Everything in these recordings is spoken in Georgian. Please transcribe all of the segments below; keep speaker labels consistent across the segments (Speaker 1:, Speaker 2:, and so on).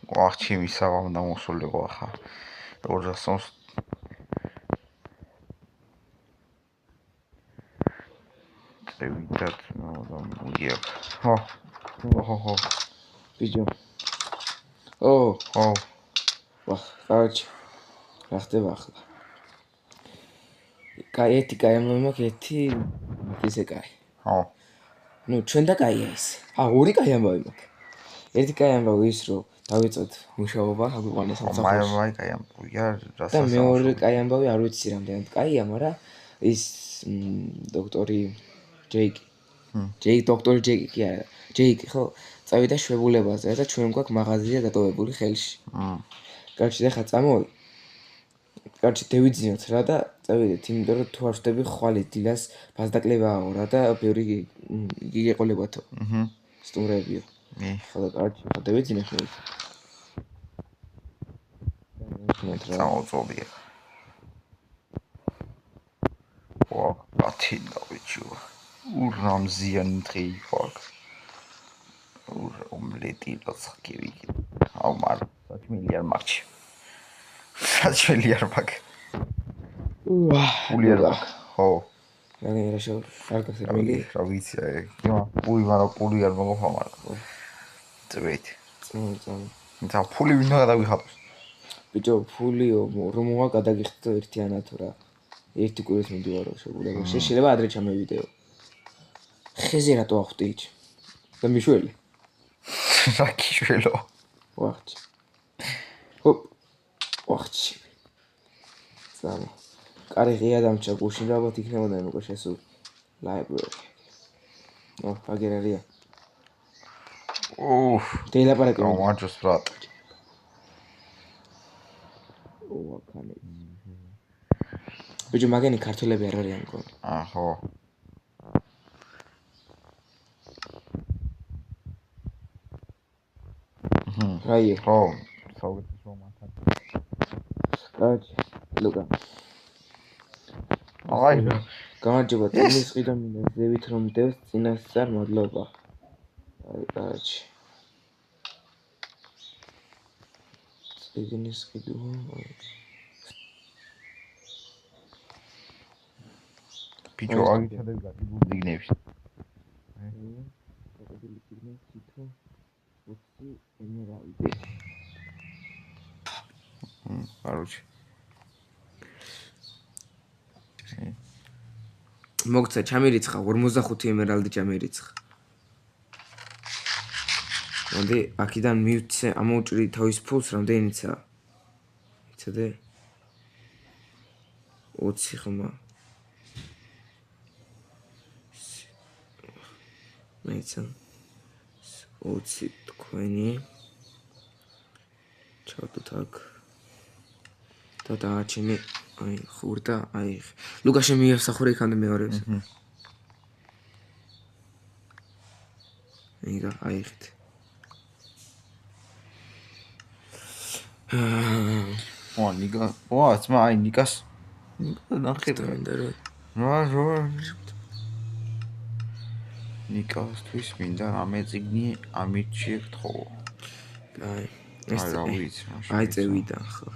Speaker 1: ვახჩი მისავამ და მოსულიყო ახლა. როგორც ასოს წევიდათ მოდია. ხო.
Speaker 2: ბიჭო.
Speaker 1: ხო.
Speaker 2: კაროჩი. რა ხდება ახლა? ერთი კაი მაქვს, ერთი ისე კაი.
Speaker 1: ხო.
Speaker 2: ნუ ჩვენ და კაია ეს. ორი კაი ამბავი მაქვს. ერთი კაი ამბავი ის რომ დავიწყოთ მუშაობა, აგვიყვანეს სამსახურში.
Speaker 1: მაი კაი ამბავია,
Speaker 2: და მეორე კაი ამბავი არ ვიცი რამდენად კაია, მაგრამ ის დოქტორი დოქტორი ჯეიკი არა. ჯეიკი ხო წავიდა შვებულებაზე და ჩვენ გვაქვს მაღაზია დატოვებული ხელში. კარჩი და ხა წამოვი. კარჩი დევიძინოთ რა და წავიდეთ, იმიტომ რომ თუ არ ვხვდები ხვალ დილას ბაზდაკლებაა რა და ბევრი გიყოლებათო. სტუმრებიო. ხო და კარჩი ხა დევიძინეთ მე.
Speaker 1: წამოვწობია. ათინდა ბიჭო. ურამზიანი დღე იქ. ომლეტი ლოცკივი. ამარ საჭმელი არ მაქვს. საჭმელი არ მაქვს. პული არ მაქვს. ხო.
Speaker 2: რა შევ არ გასაგები.
Speaker 1: რა ვიცი, პული მაგრამ პული არ მაქვს ამარ. წვეთ. და ფული ვინ გადავიხატოს?
Speaker 2: ბიჭო, ფულიო, რომ მოვა გადაგიხდო ერთიანად რა. ერთი კვირის მიდივარო შეგულებაში. შეიძლება ადრე ჩამევიდეო. ხეზე რატო ახვდით? და მიშველი.
Speaker 1: რა გიშველო?
Speaker 2: ვახჩი. ჰოპ. ვახჩი. ზამა. კარი ღია დამჭა გუშინ რა ალბათ იქნებოდა იმ უკვე შესულ library. აგერარია. დელაპარაკე.
Speaker 1: გამარჯოს ბრატ.
Speaker 2: ვაკანე. ბიჭო, მაგენი ქართველები არ არიან მგონი.
Speaker 1: ხო.
Speaker 2: რაიე?
Speaker 1: ხო, საუბრობთ მომათან.
Speaker 2: კაროჩი, ლუკა. გამარჯობა, ტიმის ყიდო მინდა ზევით რომ დევს წინასწარ მადლობა. კაროჩი. წიგნის ყიდო.
Speaker 1: ბიჭო, აგიჩადებ გაგიბულ ზიგნებში.
Speaker 2: საკუთარი ზიგნე თითო 20 ემერალდი.
Speaker 1: კაროჩი.
Speaker 2: მოგცა ჩამერიცხა 45 ემერალდი ჩამერიცხა. მოდი აქედან მივცე ამოუჭრი თავის ფულს რამდენიცაა? იცოდე? 20 ხმა. მეცა 20 თქვენი. ჩავდოთ აქ. და დააჩინე აი ხურდა, აი ლუკაში მიესახურე იქამდე მეორეს. ნიგა, აი ხით.
Speaker 1: ნიგა, ძმა, აი ნიკას. ნახეთ რა. ნიკასთვის მინდა რამე წიგნი ამირჩიეთო.
Speaker 2: აი,
Speaker 1: აი
Speaker 2: წევიდა ხო.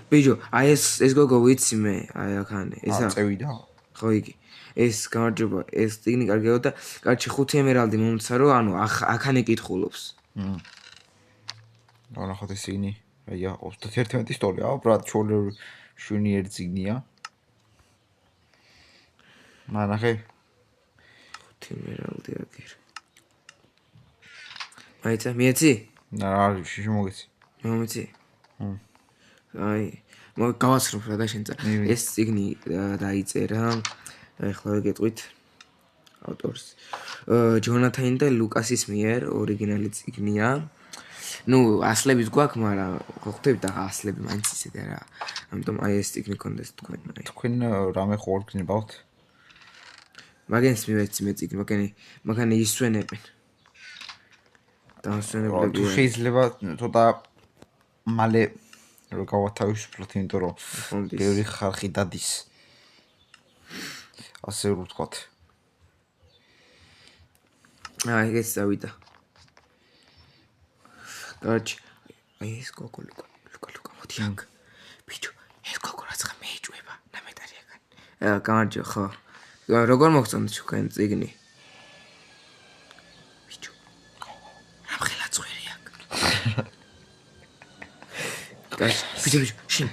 Speaker 2: ბიჭო, აი ეს გოგო ვიცი მე, აი აქანე, ესა.
Speaker 1: წევიდა?
Speaker 2: ხო იგი. ეს გამარჯობა, ეს წიგნი კარგია და კარჩი 5 ემერალდი მომცა რომ ანუ აქანე კითხულობს.
Speaker 1: ნახოთ ეს წიგნი. აია 31 სტოლია, ბრატ, შვენი ერთ წიგნია. ნახე.
Speaker 2: 5 ემერალდი აგერ. აიცა, მიეცი?
Speaker 1: არა, შიში მოგეცი.
Speaker 2: მომეცი? აი, გავაცნობ რა და შენ წარ. ეს წიგნი დაიწერა. აი ხლა ვიგეტყვით ავტორს. ჯონათანი და ლუკასის მიერ ორიგინალი წიგნია. ნუ ასლებით გვაქვს, მაგრამ ხო ხვდებით და ასლები მაინც ისეთი არა. ამიტომ აი ეს წიგნი კონდეს თქვენ.
Speaker 1: თქვენ რამე ხო გნებავთ?
Speaker 2: მაგენს მივეცი მე წიგნი, მაგანი ისვენებენ.
Speaker 1: თუ შეიძლება ცოტა მალე რო გავათავისუფლოთ, იმიტომ რომ ბევრი ხალხი დადის. ასე რო ვთქვათ.
Speaker 2: აი ეს წავიდა. კაროჩი, აი ეს გოგო ლუკა მოდი აქ ბიჭო ეს გოგო რაცა მეიჭუება ნამეტარი აქ გამარჯო ხო როგორ მოგწონთ თქვენ წიგნი ბიჭო რამხელა წვერი აქ კაც ბიჭო შენ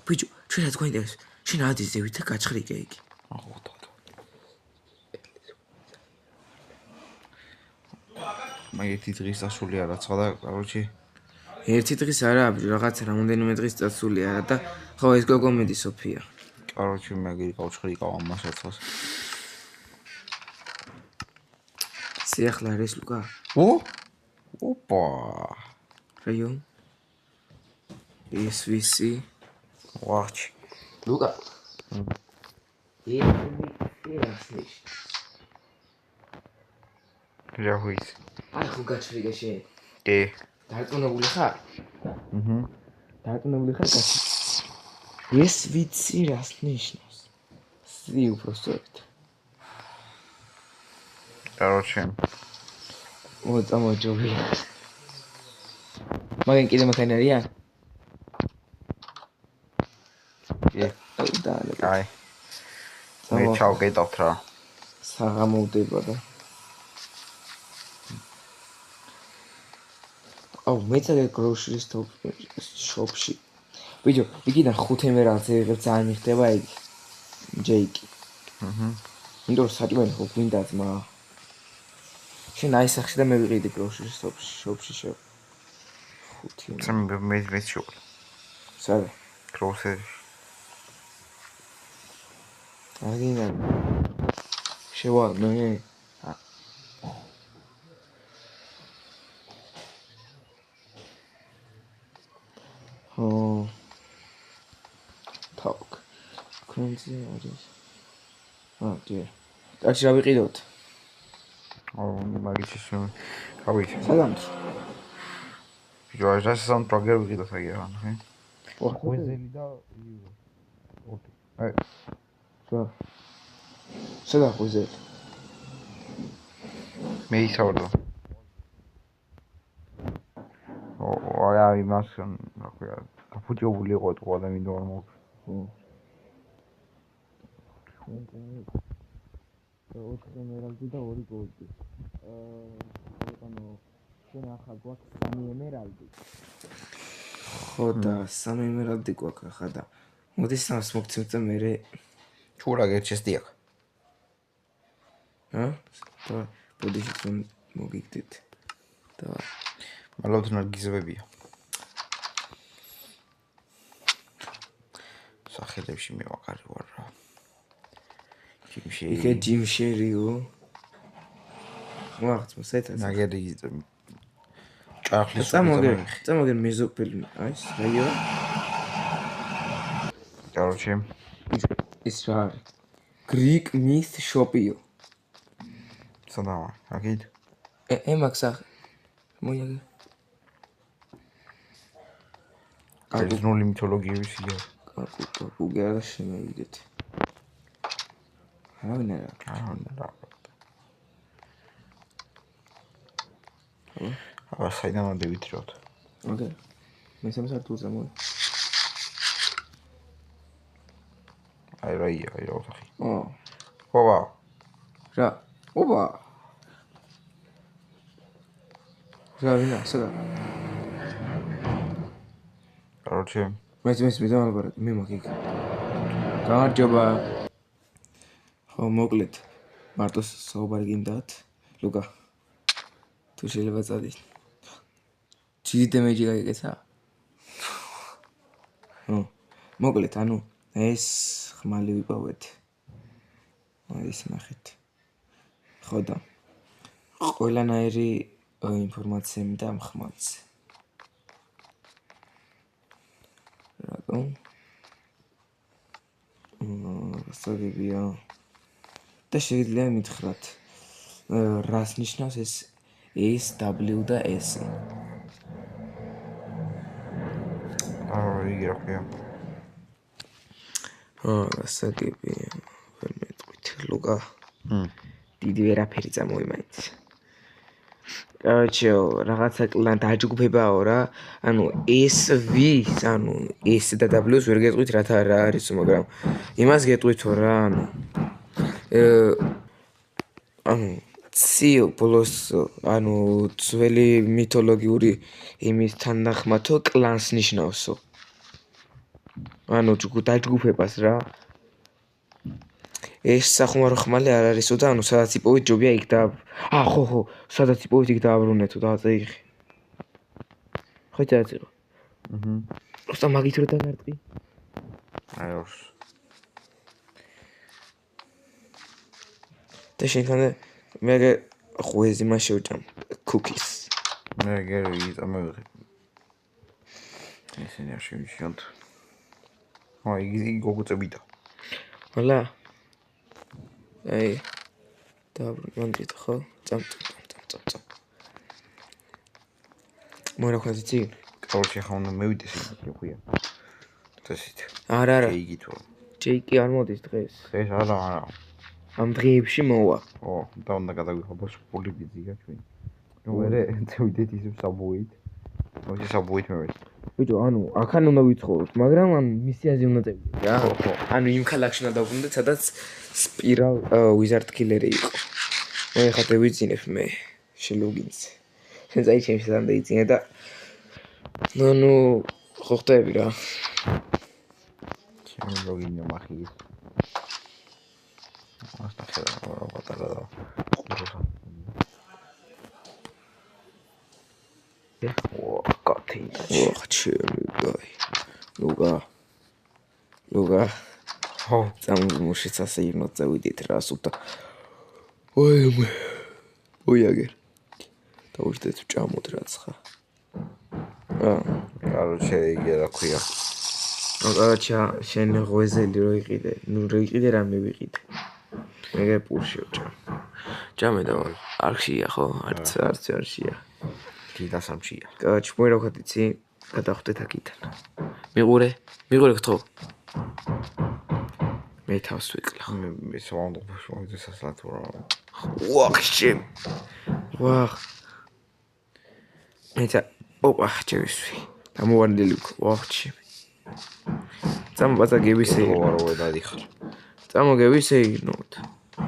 Speaker 2: ბიჭო ჩვენ რაც გვაინტერესებს შენ ადის ზევით და გაჩხრიკე იგი
Speaker 1: ერთი დღის დასული არა ცხადა კაროჩი
Speaker 2: ერთი დღის არა რაღაც რამოდენიმე დღის დასული არა და ხო ეს გოგო მედი სოფია
Speaker 1: კაროჩი მე გავჩხრიკავ ამას ერთხელ
Speaker 2: სიახლე არის ლუკა
Speaker 1: ოპა
Speaker 2: რაიო ეს ვისი
Speaker 1: ვაჩი
Speaker 2: ლუკა
Speaker 1: ჯავის
Speaker 2: აი ხო გაჩრიგე შენ
Speaker 1: კი
Speaker 2: დარწმუნებული ხარ დარწმუნებული ხარ კაცი ეს ვიცი რას ნიშნავს სი უბრალოდ
Speaker 1: კაროჩი
Speaker 2: მოწამოჯობი მაგენ კიდე მოთენერია და
Speaker 1: აი მე ჩავკეტავთ რა
Speaker 2: საღამოვდება და აუ მეცადე გროშრის შოპში ბიჭო იქიდან 5 ემერალდზე ვიღებ ძალიან მიხდება იგი ჯეიკი იმიტომ რომ საჭმელი ხო გვინდა ძმა შენ აი სახში და მე ვიყიდი გროშრის შოპში შევ 5
Speaker 1: მე შევ
Speaker 2: სადა
Speaker 1: გროსერი
Speaker 2: აგინა შევა მე talk კონზე არის დიახ კაცი რა ვიყიდოთ
Speaker 1: მაგიჩის გავიქ
Speaker 2: საგამს
Speaker 1: ბიჭო ეს საუნდტრეკი ვიყიდოთ აი რა ნახე ღვეზელი და აი
Speaker 2: საგა ღვეზელი
Speaker 1: მე ისავდო აი მას რა ქვია გაფუჭებული იყო თუ ადამიანი არ მოგ ოთხი ემერალდი და 2 გოლდი ანუ შენ ახლა გვაქვს 3 ემერალდი
Speaker 2: ხო და 3 ემერალდი გვაქვს ახლა და მოდი სამს მოგცემ და მე
Speaker 1: ჩურა გერჩესდი აქ
Speaker 2: და ბოდიში რომ მოგიგდეთ და
Speaker 1: მალოთ ნარგიზებებია სახელებში მე ვაკარი ვარ რა
Speaker 2: იქე ჯიმშერიო ვახც მოსეთა
Speaker 1: ნაგერი ჭახლის
Speaker 2: წამოგერ მეზოფილმი აის რაიო
Speaker 1: კაროჩი
Speaker 2: ის რა არის გრიკ მის შოპიო
Speaker 1: სადაა აკით
Speaker 2: ემაქსა მოიაგე
Speaker 1: კაიზნული მითოლოგიების ია
Speaker 2: კუკე არა შემოვიდეთ არავინ არა
Speaker 1: აბა საიდან ვადებით როთ
Speaker 2: ოკეი მე სამსართულზე მოი
Speaker 1: აი რა ოთახი
Speaker 2: ოპა რა ვინა საგა
Speaker 1: კაროჩი
Speaker 2: მე დამალბარაკე მე მაგ იქ გამარჯობა ხო მოკლედ მარტო საუბარი გინდათ ლუკა თუ შეიძლება წადი ჩიდი დემეჯი გაიგეცა მოკლედ ანუ ეს ხმალი ვიპოვეთ ის ნახეთ ხო და ყველანაირი ინფორმაცია მინდა ამ ხმალზე რატომ გასაგებია და შეიძლება მითხრათ რას ნიშნავს ეს W და S
Speaker 1: იგი რა ქვია
Speaker 2: გასაგებია ვერ მეტყვით ლუკა დიდი ვერაფერი წამოიმაინც короче, რაღაცა კლან დაჯგუფებაო რა. ანუ SV, ანუ S და W-ს ვერ გეტყვით რათა რა არისო, მაგრამ იმას გეტყვითო რა, ანუ ციო ბოლოს, ანუ ძველი მითოლოგიური იმის თანახმათო კლანს ნიშნავსო. ანუ დაჯგუფებას რა. ეს სახუმარო ხმალი არ არისო და ანუ სადაც იპოვით ჯობია იქ და ხო, სადაც იპოვით იქ დააბრუნეთო და აწეიღე. ხო იცი იყო. просто მაგით რო დაგარტყი.
Speaker 1: აი ორს.
Speaker 2: და შენქანე მე ღვეზი მას შევჭამ cookies.
Speaker 1: მე გერი იწამევიღე. ესენი არ შევიჩიოთ. აი იგი გოგოწებიდა.
Speaker 2: ვალა. აი დაბრუნდით ხო? წამ. მორა ხაზი ცი?
Speaker 1: კაუჩი ხა უნდა მევიდეს იქ ხუია. წესით.
Speaker 2: არა.
Speaker 1: ჯეიკი თუ.
Speaker 2: ჯეიკი არ მოდის დღეს.
Speaker 1: დღეს არა.
Speaker 2: ამ დღეებში მოვა.
Speaker 1: ო, და უნდა გადავიხობოს პული ბიზია ჩვენ. ნუ მე წევიდეთ ისევ საბუით. ოღონდ საბუით მე ვეთ.
Speaker 2: ბიჭო, ანუ აქან უნდა ვიცხოვროთ, მაგრამ ამ მისიაზე უნდა წევიდეთ რა. ანუ იმ ქალაქში უნდა დავბრუნდეთ, სადაც სპირალ ვიზარდ კილერი იყო. მე ხა დავიძინებ მე შელოგინს. შენ წაი ჩემს სამ დაიძინე და ნუ ხო ხტები რა.
Speaker 1: ჩემ ლოგინი მახი. asta ხერა პატარა და ყურა. ო, კათი.
Speaker 2: ო, ჩემი გაი. ლუგა. ხო, წამოშიც ასე იმო წავიდით რა სუთა. ой მე. ოიაგერ. დავუშვით ჭამოთ რაც ხა.
Speaker 1: короче, იგი რა ქვია.
Speaker 2: короче, შენ ღვეზელი რო იყიდე, ნუ რო იყიდე რა მე ვიყიდე. მე პურში ვჭამ. ჭამე და არხია ხო? არცია.
Speaker 1: კიდას ამშია.
Speaker 2: короче, მე რა ვქოთ იცი? გადახვდეთ აქიდან. მიყურე ხო? მე თავს ვიკლავ.
Speaker 1: მე სვამდ მოდი სასლათურა.
Speaker 2: ვახში. ვახ. მეცა ოპა ჩევისვი. დამოვარდილი ვახში. წამბაცა გევისე.
Speaker 1: ვარო დადიხარ.
Speaker 2: წამოგევისეინოთ.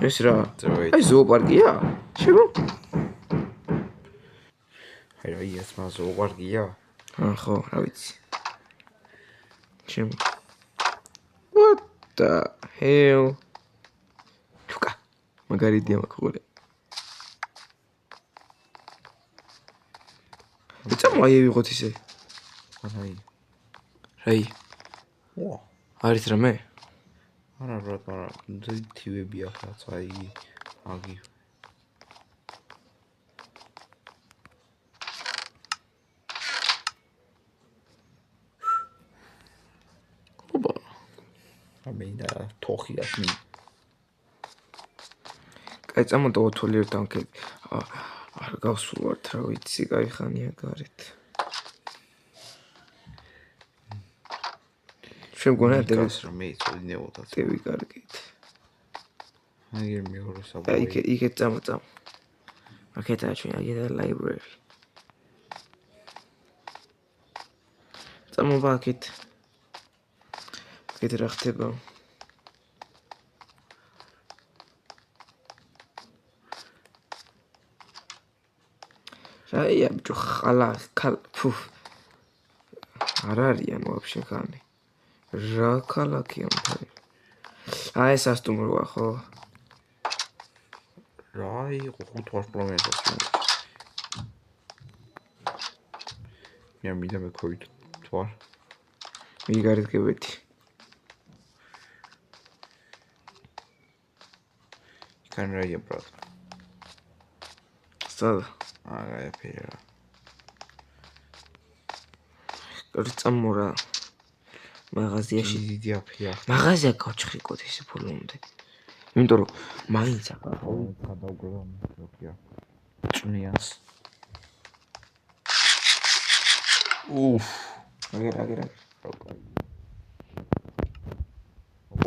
Speaker 2: ეს რა? აი ზოოპარკია? შეგო?
Speaker 1: აი ეს მას ზოოპარკია?
Speaker 2: ხო, რა ვიცი. ჩემ What the hell? ჩუკა. მაგარი დია მაქულე. წამოაი ვიღოთ ისე. რაი?
Speaker 1: ვა.
Speaker 2: არის რამე?
Speaker 1: არა ბრატ, თივებია რაც აი აგი.
Speaker 2: ოპა.
Speaker 1: ამედა თოხი ასმი.
Speaker 2: კაი წამოდო ოთოლი ერთთან კე. არ გავსულვართ რა ვიცი, კაი ხანია გარეთ. შემგონა დევს
Speaker 1: რომ მე წოდნეოდა.
Speaker 2: დევი კარგით.
Speaker 1: აი მეორე საბო.
Speaker 2: აი იქ წამო. აქეთაა ჩვენ აგედა library. წამო ბაკეთ. აქეთ რა ხდება? რაია ბიჭო ხალა ფუ. არ არიან ვაფშე ხანი. რა ქალაქია მთარი. აი ეს ასტუმროა ხო?
Speaker 1: რა იყო 5 ვარსკვლავიანსაც. მე მინდა მეკოვით თვარ.
Speaker 2: მიგარეთ გებეთი.
Speaker 1: იქან რაია ბრატ.
Speaker 2: სადა?
Speaker 1: არა ეფერა.
Speaker 2: კორი წამორა. მაღაზიაში
Speaker 1: დიდი აფია.
Speaker 2: მაღაზია გავჩხიკოთ ესე ფულომდე. იმიტომ რომ მაინც ახლა
Speaker 1: გადავგროვა მოკია. წვნიანს. უფ.
Speaker 2: აგერა.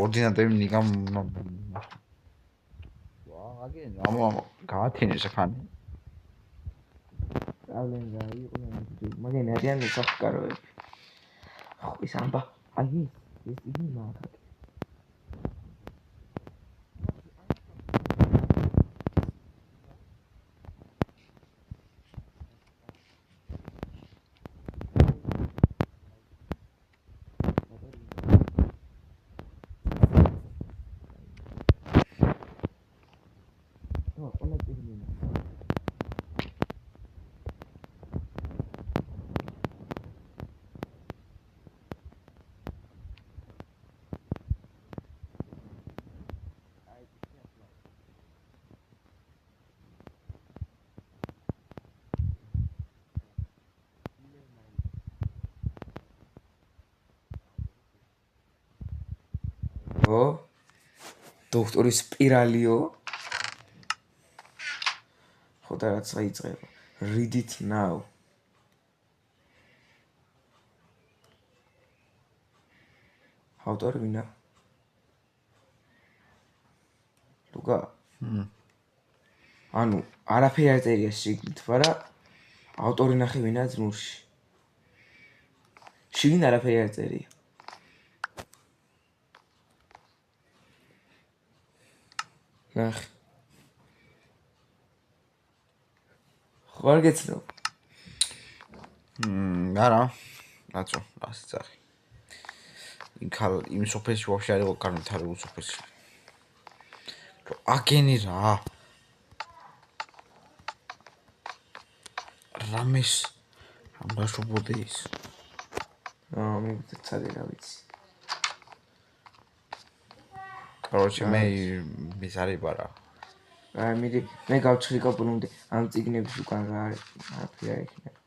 Speaker 1: ორდინატები ნიგამ ვა აგენ გაათენე სახანი.
Speaker 2: სწავლენ რა იყო მაგენ არიან უსახკაროები ხო ის ამბა აი ეს იგი მაგა დოქტორის სპირალიო ხო და რაც აიწყება read it now ავტორი ვინა ლუკა ანუ არაფერი არ წერია შიგნით მაგრამ ავტორი ნახე ვინაა ძმურში შიგნით არაფერი არ წერია ნახე ხო არ გეცნო
Speaker 1: არა რაცო ასე წახი იმ სოფელში ვაფშე არ იყო განვითარებულ სოფელში აგენი რა რამეს ამბაშობოდი ის
Speaker 2: მე ცადე რა ვიცი
Speaker 1: короче მე ზარიბარა
Speaker 2: აი მე გავჩხრი კაპუნუნდი ამ წიგნების უკან რა არის არაფერი არ იქნება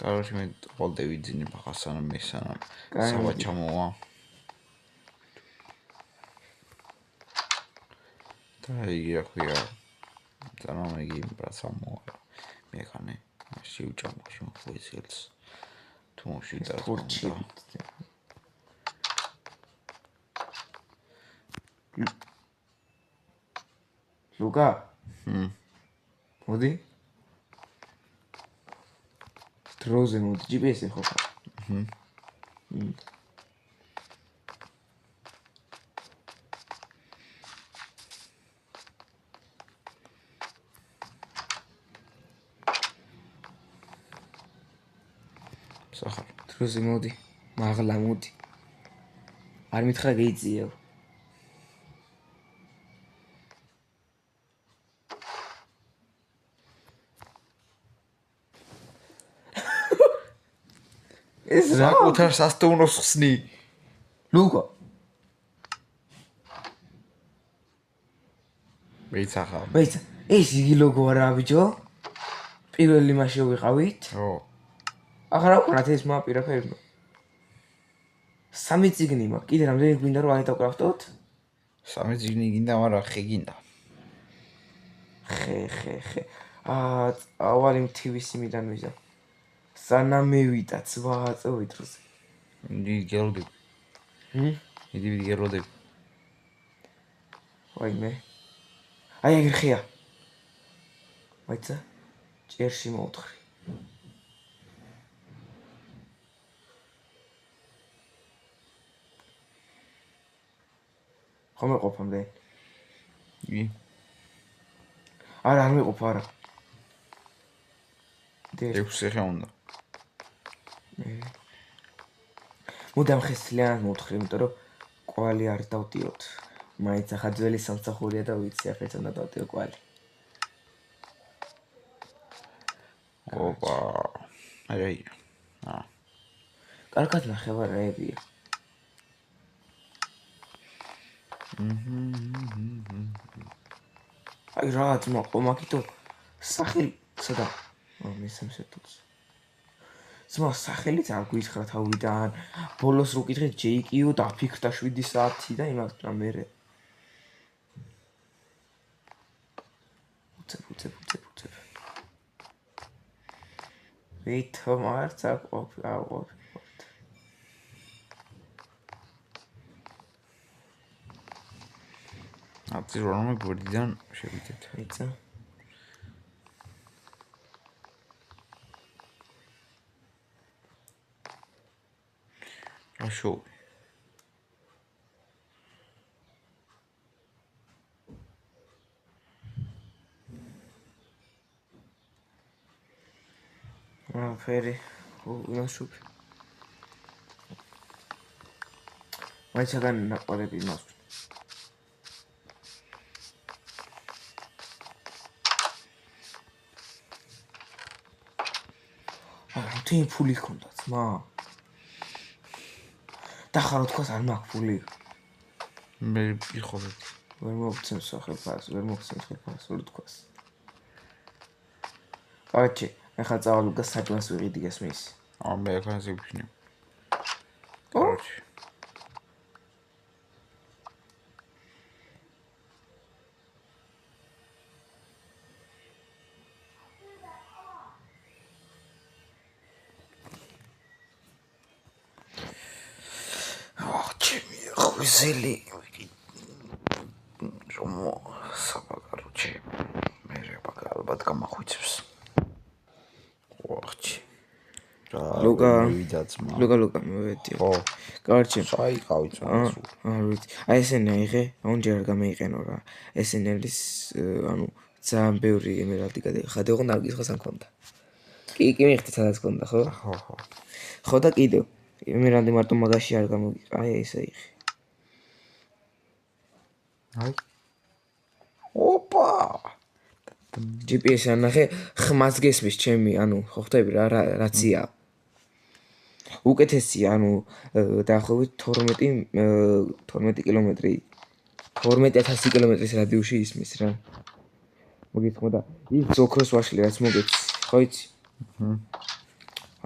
Speaker 1: короче მე ყოლდე ვიძინებ ახლა სანამ სავა ჩამოვა და იგი რა ქვია წარმომეგი პრაცამოა მე ხანე შევჭამო მოხუცილს თუ მოშიდა ლუკა მოდი დროზე მოდი GPS-ი ხო ხარ სახარ
Speaker 2: დროზე მოდი მაღლა მოდი არ მითხრა გეიწიო ეს
Speaker 1: რა კუთარ სასტუმროს ხსნი
Speaker 2: ლუკა
Speaker 1: მეიცახა
Speaker 2: ეს იგი ლოგო არა ბიჭო პირველი მასში ვიყავით
Speaker 1: ო
Speaker 2: ახლა ვყრათ ეს მაპირაფერno სამი წიგნი მაქვს კიდე რამდენი გვინდა რომ აიტავკრავდოთ
Speaker 1: სამი წიგნი გინდა მაგრამ ხე გინდა
Speaker 2: ხე ავალი მთივის იმიდან ვიზა სანამ მევიდა 8 წელი დროზე
Speaker 1: იგი გელოდები იგი გელოდები
Speaker 2: ვაიმე აი ეგ ხია ვაიცა ჭერში მოვთხრი ხომ მეყოფამდე
Speaker 1: იგი
Speaker 2: არა არ მეყოფ არა
Speaker 1: ექვსი ხე უნდა
Speaker 2: მუდამ ხესლიანად მოვთხრი იმიტომ რომ კვალი არ დავდიოთ მაინც ახლა ძველი სამსახურია და ვიცი ახლა ეცონა დავდიო კვალი
Speaker 1: ოპა აი
Speaker 2: კარგად ნახევარებია აი რა ძმა ყომაკითო სახელი სადა მესამსეთუს ძმა სახელიც არ გვიხრა თავიდან ბოლოს რო კითხე JQ დაფიქრდა 7 საათი და იმას რა მერე უცებ ვითომ არც აყვავ
Speaker 1: აწირო რომ გვერდიდან შევიდეთ
Speaker 2: ეცა
Speaker 1: აშო.
Speaker 2: ფერი იმასუპი მაინც აგან ნაყარები იმას თი ფული ჰქონდა ძმა და ხარო თქვას არ მაქვს ფული
Speaker 1: მე ვიხობ
Speaker 2: ვერ მოგცემს სახელფას ვერ მოგცემს ხელფას ვერ თქვას კაჩი ეხლა წავალ და საჭმელს ვიყიდი გესმის
Speaker 1: მე ახანზე ვიქნი კაჩი ზელი რომო საბაგაროჩი მე რებაკა ალბათ გამახვიცებს ვახჩი
Speaker 2: ლუკა
Speaker 1: ვიძაცმა
Speaker 2: ლუკა მოვედი
Speaker 1: ხო
Speaker 2: კარჩი
Speaker 1: საიყავი წონასუ
Speaker 2: არ ვიცი აი ესენი აიღე აუნჯერ არ გამოიყენო რა ესენი არის ანუ ძალიან ბევრი ემერალდი გადაიხადე ოღონდ არ გიხოს ან ქონდა კი მიხდი სადაც ქონდა ხო ხო და კიდევ ემერალდი მარტო მაგაში არ გამოგიყა აი ესე აიღე
Speaker 1: აი ოპა
Speaker 2: GPS ანახე ხმას გესმის ჩემი ანუ ხო ხვდები რა რაცია უკეთესია ანუ დაახლოებით 12 კილომეტრი 12000 კილომეტრის რადიუსში ისმის რა მოგითხო და ის ოქროს ვაშლი რაც მოგეცი ხო იცი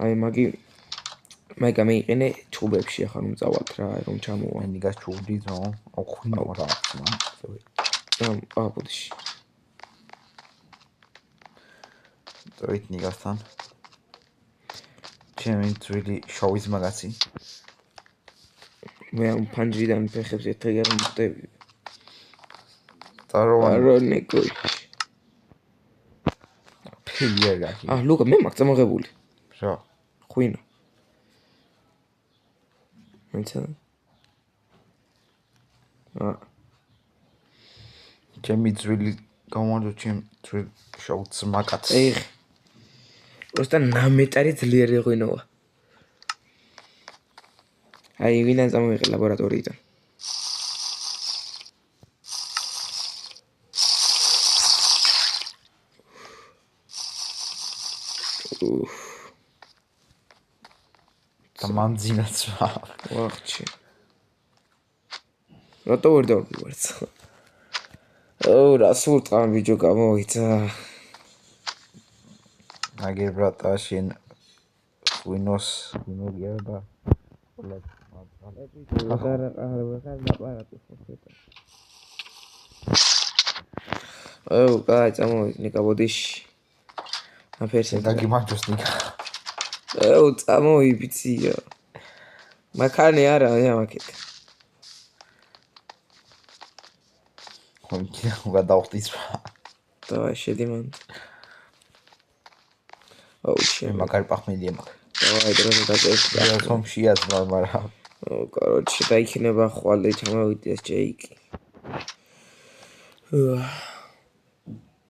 Speaker 2: აი მაი გამეიყენე ჩუბებში ახლა რომ წავალთ რა რომ ჩამოვა
Speaker 1: ნიგას ჩუბდი ძო ოხვინო რა
Speaker 2: აბუდში
Speaker 1: წვით ნიგასთან ჩემი ძველი შოვის მაგაცი
Speaker 2: მე ამ ფანჯრიდან ფეხებს ერთხელ არ მივხვდები
Speaker 1: არონეკო ფილიერა
Speaker 2: ლუკა მე მაგ წამოღებული
Speaker 1: რა
Speaker 2: ხვინო მეცა
Speaker 1: ჩემი ძველი გამარჯო ჩემ ძველ შოუც მაგაც
Speaker 2: ეხ просто ნამეტარი ძლიერი ღვინოა აი ვინან წამოვიყე ლაბორატორიიდან
Speaker 1: დამანძინაც
Speaker 2: ვახჩი რატო ვერ დავგვარც რა სულტან ბიჭო გამოვიცა
Speaker 1: აგერ ბრატა შენ ვინოს ვინოგიება
Speaker 2: კაი წამოვიდნი კაბოდიში აფერსენ
Speaker 1: დაგიმარჯოს ნიკა
Speaker 2: წამოვიბიცია მაქანი არა ამაკეთ
Speaker 1: ხონკი გადავხდის
Speaker 2: დავაი შედი მან შე
Speaker 1: მაგარი პახმედია მაგ
Speaker 2: დავაი დროზე დაწესდა
Speaker 1: სომშია ძმა მაგრამ
Speaker 2: короче დაიქნება ხვალე ჩამოვიდეს ჯეიკი